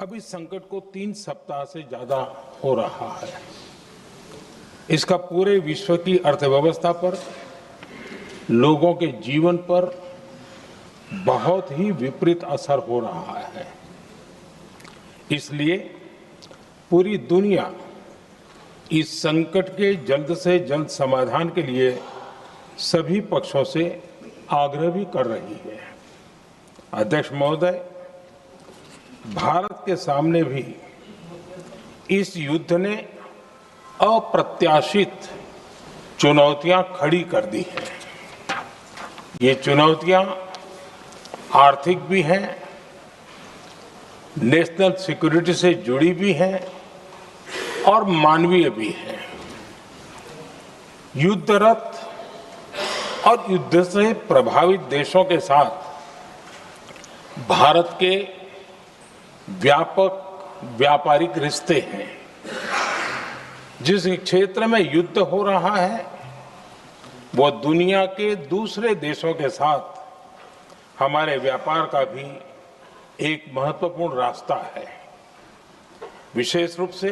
अब इस संकट को 3 सप्ताह से ज्यादा हो रहा है। इसका पूरे विश्व की अर्थव्यवस्था पर, लोगों के जीवन पर बहुत ही विपरीत असर हो रहा है। इसलिए पूरी दुनिया इस संकट के जल्द से जल्द समाधान के लिए सभी पक्षों से आग्रह भी कर रही है। अध्यक्ष महोदय, भारत के सामने भी इस युद्ध ने अप्रत्याशित चुनौतियां खड़ी कर दी हैं। ये चुनौतियां आर्थिक भी हैं, नेशनल सिक्योरिटी से जुड़ी भी हैं और मानवीय भी हैं। युद्धरत और युद्ध से प्रभावित देशों के साथ भारत के व्यापक व्यापारिक रिश्ते हैं। जिस क्षेत्र में युद्ध हो रहा है वो दुनिया के दूसरे देशों के साथ हमारे व्यापार का भी एक महत्वपूर्ण रास्ता है। विशेष रूप से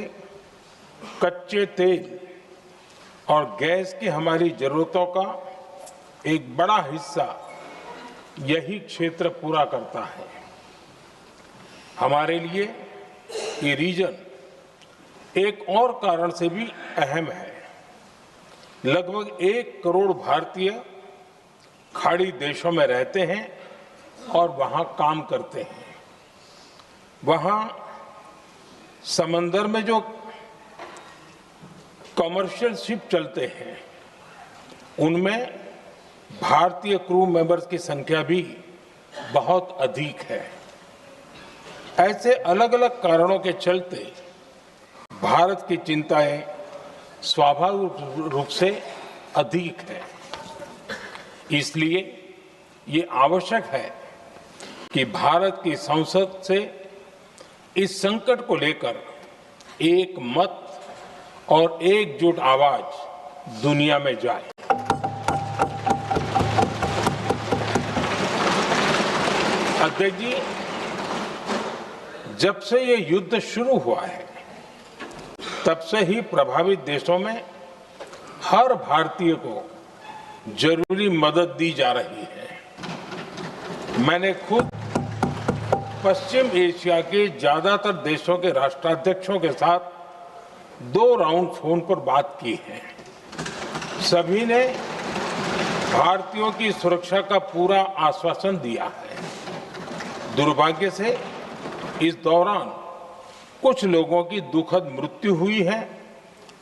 कच्चे तेल और गैस की हमारी जरूरतों का एक बड़ा हिस्सा यही क्षेत्र पूरा करता है। हमारे लिए ये रीजन एक और कारण से भी अहम है। लगभग 1 करोड़ भारतीय खाड़ी देशों में रहते हैं और वहां काम करते हैं। वहां समंदर में जो कमर्शियल शिप चलते हैं उनमें भारतीय क्रू मेंबर्स की संख्या भी बहुत अधिक है। ऐसे अलग अलग कारणों के चलते भारत की चिंताएं स्वाभाविक रूप से अधिक है। इसलिए ये आवश्यक है कि भारत की संसद से इस संकट को लेकर एक मत और एकजुट आवाज दुनिया में जाए। अध्यक्ष जी, जब से ये युद्ध शुरू हुआ है तब से ही प्रभावित देशों में हर भारतीय को जरूरी मदद दी जा रही है। मैंने खुद पश्चिम एशिया के ज्यादातर देशों के राष्ट्राध्यक्षों के साथ 2 राउंड फोन पर बात की है। सभी ने भारतीयों की सुरक्षा का पूरा आश्वासन दिया है। दुर्भाग्य से इस दौरान कुछ लोगों की दुखद मृत्यु हुई है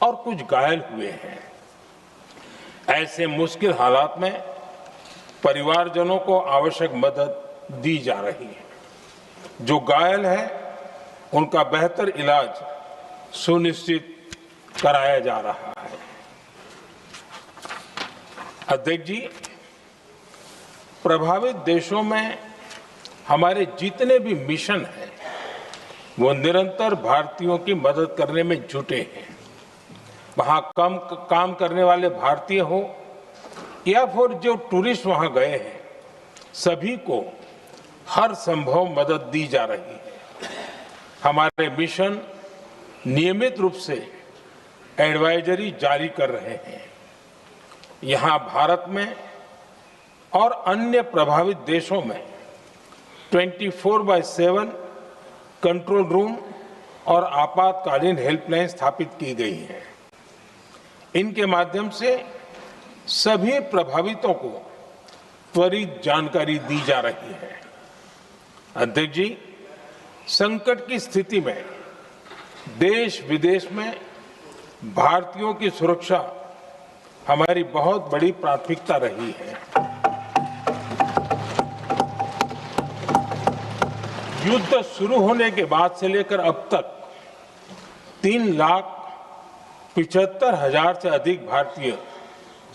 और कुछ घायल हुए हैं। ऐसे मुश्किल हालात में परिवारजनों को आवश्यक मदद दी जा रही है। जो घायल है उनका बेहतर इलाज सुनिश्चित कराया जा रहा है। अध्यक्ष जी, प्रभावित देशों में हमारे जितने भी मिशन हैं वो निरंतर भारतीयों की मदद करने में जुटे हैं। वहां काम करने वाले भारतीय हो या फिर जो टूरिस्ट वहां गए हैं, सभी को हर संभव मदद दी जा रही है। हमारे मिशन नियमित रूप से एडवाइजरी जारी कर रहे हैं। यहां भारत में और अन्य प्रभावित देशों में 24/7 कंट्रोल रूम और आपातकालीन हेल्पलाइन स्थापित की गई है। इनके माध्यम से सभी प्रभावितों को त्वरित जानकारी दी जा रही है। अध्यक्ष जी, संकट की स्थिति में देश विदेश में भारतीयों की सुरक्षा हमारी बहुत बड़ी प्राथमिकता रही है। युद्ध शुरू होने के बाद से लेकर अब तक 3,75,000 से अधिक भारतीय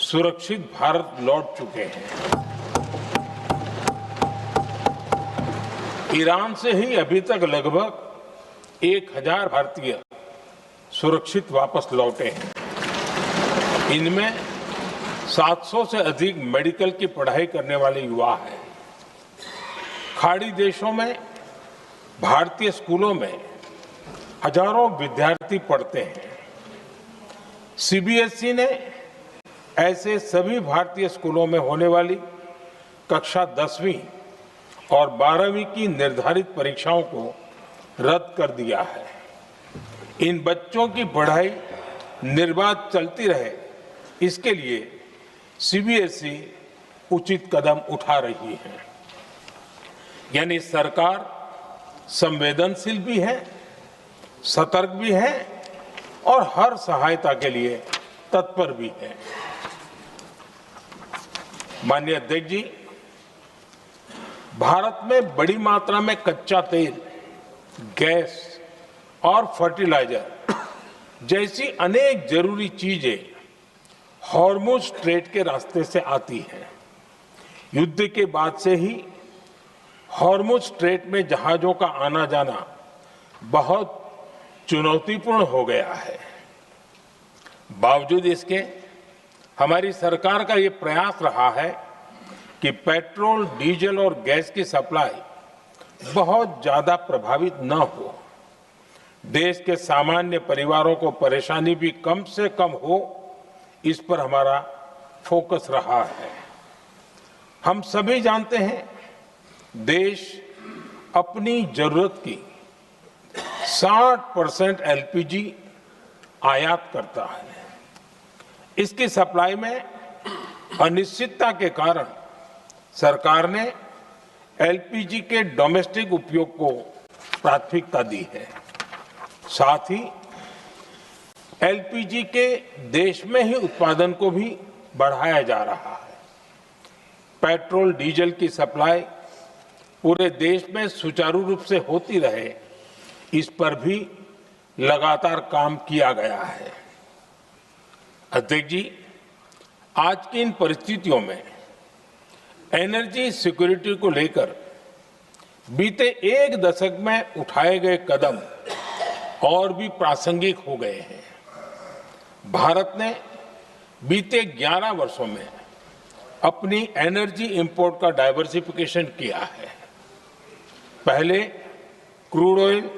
सुरक्षित भारत लौट चुके हैं। ईरान से ही अभी तक लगभग 1,000 भारतीय सुरक्षित वापस लौटे हैं। इनमें 700 से अधिक मेडिकल की पढ़ाई करने वाले युवा हैं। खाड़ी देशों में भारतीय स्कूलों में हजारों विद्यार्थी पढ़ते हैं। सीबीएसई ने ऐसे सभी भारतीय स्कूलों में होने वाली कक्षा 10वीं और 12वीं की निर्धारित परीक्षाओं को रद्द कर दिया है। इन बच्चों की पढ़ाई निर्बाध चलती रहे, इसके लिए सीबीएसई उचित कदम उठा रही है। यानी सरकार संवेदनशील भी है, सतर्क भी है और हर सहायता के लिए तत्पर भी है। माननीय अध्यक्ष जी, भारत में बड़ी मात्रा में कच्चा तेल, गैस और फर्टिलाइजर जैसी अनेक जरूरी चीजें हॉर्मुज स्ट्रेट के रास्ते से आती हैं। युद्ध के बाद से ही हॉर्मुज स्ट्रेट में जहाजों का आना जाना बहुत चुनौतीपूर्ण हो गया है। बावजूद इसके हमारी सरकार का ये प्रयास रहा है कि पेट्रोल, डीजल और गैस की सप्लाई बहुत ज्यादा प्रभावित न हो। देश के सामान्य परिवारों को परेशानी भी कम से कम हो, इस पर हमारा फोकस रहा है। हम सभी जानते हैं, देश अपनी जरूरत की 60% एलपीजी आयात करता है। इसकी सप्लाई में अनिश्चितता के कारण सरकार ने एलपीजी के डोमेस्टिक उपयोग को प्राथमिकता दी है। साथ ही एलपीजी के देश में ही उत्पादन को भी बढ़ाया जा रहा है। पेट्रोल, डीजल की सप्लाई पूरे देश में सुचारू रूप से होती रहे, इस पर भी लगातार काम किया गया है। अध्यक्ष जी, आज की इन परिस्थितियों में एनर्जी सिक्योरिटी को लेकर बीते एक दशक में उठाए गए कदम और भी प्रासंगिक हो गए हैं। भारत ने बीते 11 वर्षों में अपनी एनर्जी इंपोर्ट का डाइवर्सिफिकेशन किया है। पहले क्रूड ऑयल,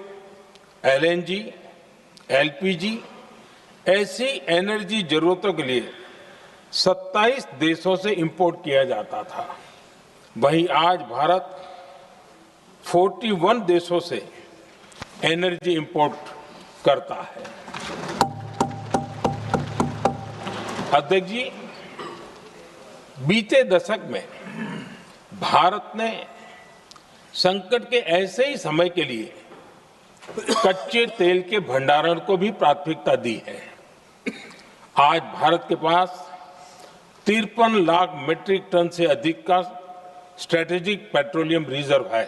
एलएनजी, एलपीजी ऐसी एनर्जी जरूरतों के लिए 27 देशों से इंपोर्ट किया जाता था। वहीं आज भारत 41 देशों से एनर्जी इंपोर्ट करता है। अध्यक्ष जी, बीते दशक में भारत ने संकट के ऐसे ही समय के लिए कच्चे तेल के भंडारण को भी प्राथमिकता दी है। आज भारत के पास 53 लाख मीट्रिक टन से अधिक का स्ट्रेटेजिक पेट्रोलियम रिजर्व है।